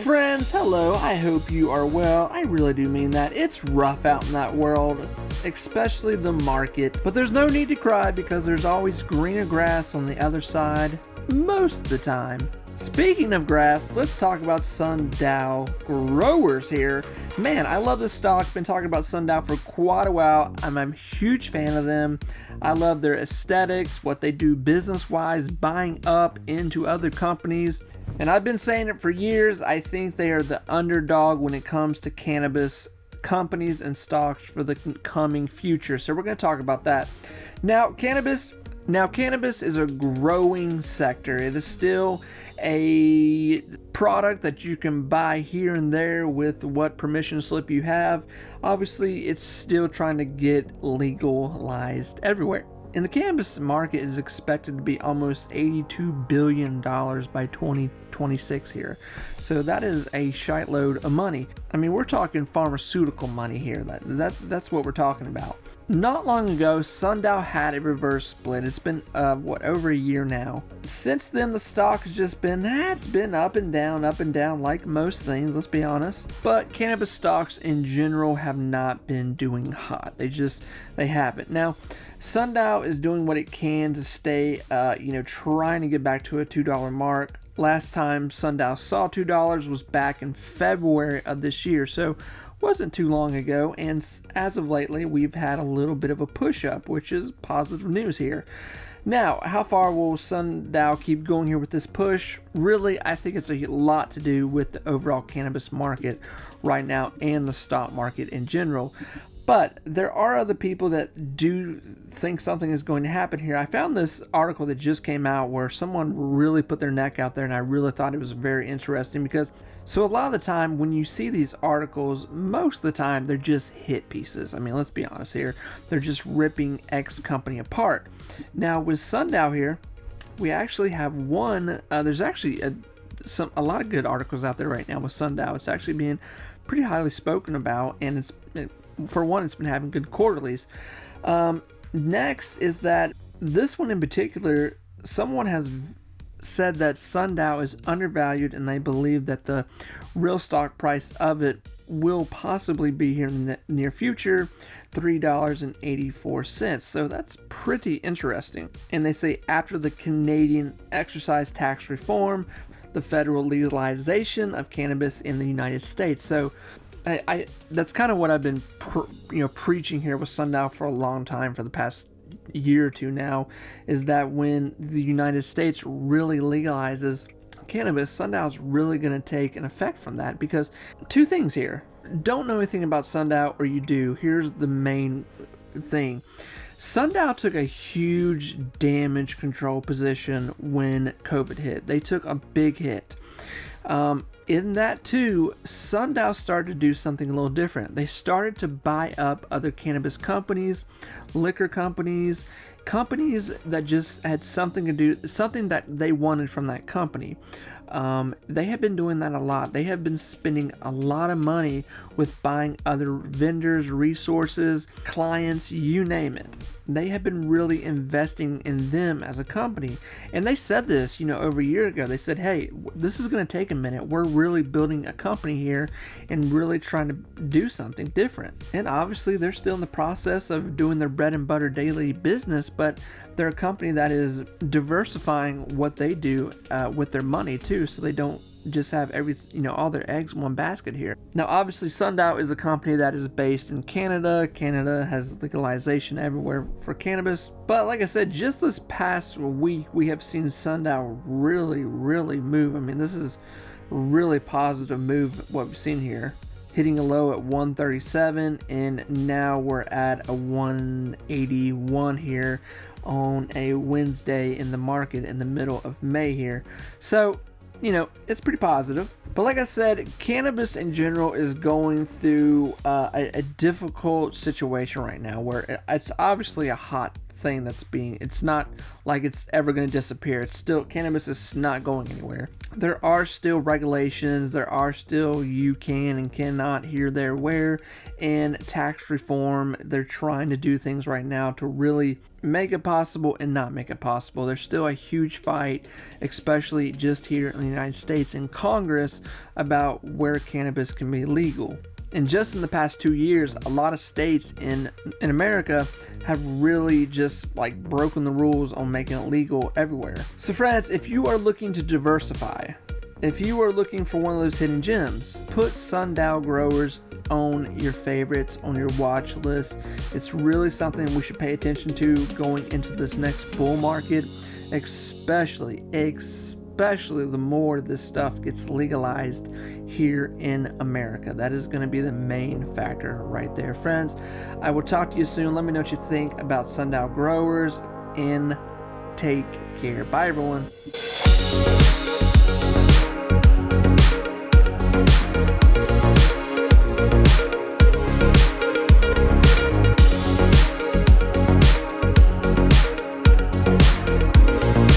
Friends, hello, I hope you are well. I really do mean that. It's rough out in that world, especially the market. But there's no need to cry because there's always greener grass on the other side, most of the time. Speaking of grass, let's talk about Sundial growers here. Man, I love this stock. Been talking about Sundial for quite a while. I'm a huge fan of them. I love their aesthetics, what they do business-wise, buying up into other companies. And I've been saying it for years. I think they are the underdog when it comes to cannabis companies and stocks for the coming future. So we're going to talk about that. Now, cannabis is a growing sector. It is still a product that you can buy here and there with what permission slip you have. Obviously, it's still trying to get legalized everywhere. And the cannabis market is expected to be almost $82 billion by 2026 here. So that is a shitload of money. I mean, we're talking pharmaceutical money here. That's what we're talking about. Not long ago, Sundial had a reverse split. It's been, over a year now. Since then, the stock has just been, it's been up and down like most things, let's be honest. But cannabis stocks in general have not been doing hot. They haven't. Now, Sundial is doing what it can to stay, trying to get back to a $2 mark. Last time Sundial saw $2 was back in February of this year, so wasn't too long ago, and as of lately we've had a little bit of a push up, which is positive news here. Now, how far will Sundial keep going here with this push? Really, I think it's a lot to do with the overall cannabis market right now and the stock market in general. But there are other people that do think something is going to happen here. I found this article that just came out where someone really put their neck out there, and I really thought it was very interesting because so a lot of the time when you see these articles, most of the time they're just hit pieces. I mean, let's be honest here. They're just ripping X company apart. Now with Sundial here, we actually have one. There's actually a lot of good articles out there right now with Sundial. It's actually being pretty highly spoken about, and for one, it's been having good quarterlies. Next is that this one in particular, someone has said that Sundial is undervalued, and they believe that the real stock price of it will possibly be here in the near future, $3.84. So that's pretty interesting. And they say after the Canadian excise tax reform, the federal legalization of cannabis in the United States. So I that's kind of what I've been preaching here with Sundial for a long time, for the past year or two now, is that when the United States really legalizes cannabis, Sundial is really going to take an effect from that. Because two things here. Don't know anything about Sundial, or you do. Here's the main thing. Sundial took a huge damage control position when COVID hit. They took a big hit. In that too, Sundial started to do something a little different. They started to buy up other cannabis companies, liquor companies that just had something to do, something that they wanted from that company. They have been doing that a lot. They have been spending a lot of money with buying other vendors, resources, clients, you name it. They have been really investing in them as a company. And they said this, over a year ago. They said, hey, this is going to take a minute. We're really building a company here and really trying to do something different. And obviously, they're still in the process of doing their bread and butter daily business, but they're a company that is diversifying what they do with their money too, so they don't just have all their eggs in one basket here. Now, obviously, Sundial is a company that is based in Canada. Canada has legalization everywhere for cannabis. But like I said, just this past week, we have seen Sundial really, really move. I mean, this is a really positive move, what we've seen here. Hitting a low at 137, and now we're at a 181 here on a Wednesday in the market in the middle of May here. So, it's pretty positive. But like I said, cannabis in general is going through a difficult situation right now, where it's obviously a hot thing it's not like it's ever going to disappear. It's still, cannabis is not going anywhere. There are still regulations, there are still you can and cannot here, there, where, and tax reform. They're trying to do things right now to really make it possible and not make it possible. There's still a huge fight, especially just here in the United States in Congress, about where cannabis can be legal. And just in the past 2 years, a lot of states in America have really just like broken the rules on making it legal everywhere. So friends, if you are looking to diversify, if you are looking for one of those hidden gems, put Sundial growers on your favorites, on your watch list. It's really something we should pay attention to going into this next bull market, especially the more this stuff gets legalized here in America. That is going to be the main factor right there, friends. I will talk to you soon. Let me know what you think about Sundial growers, and take care. Bye, everyone.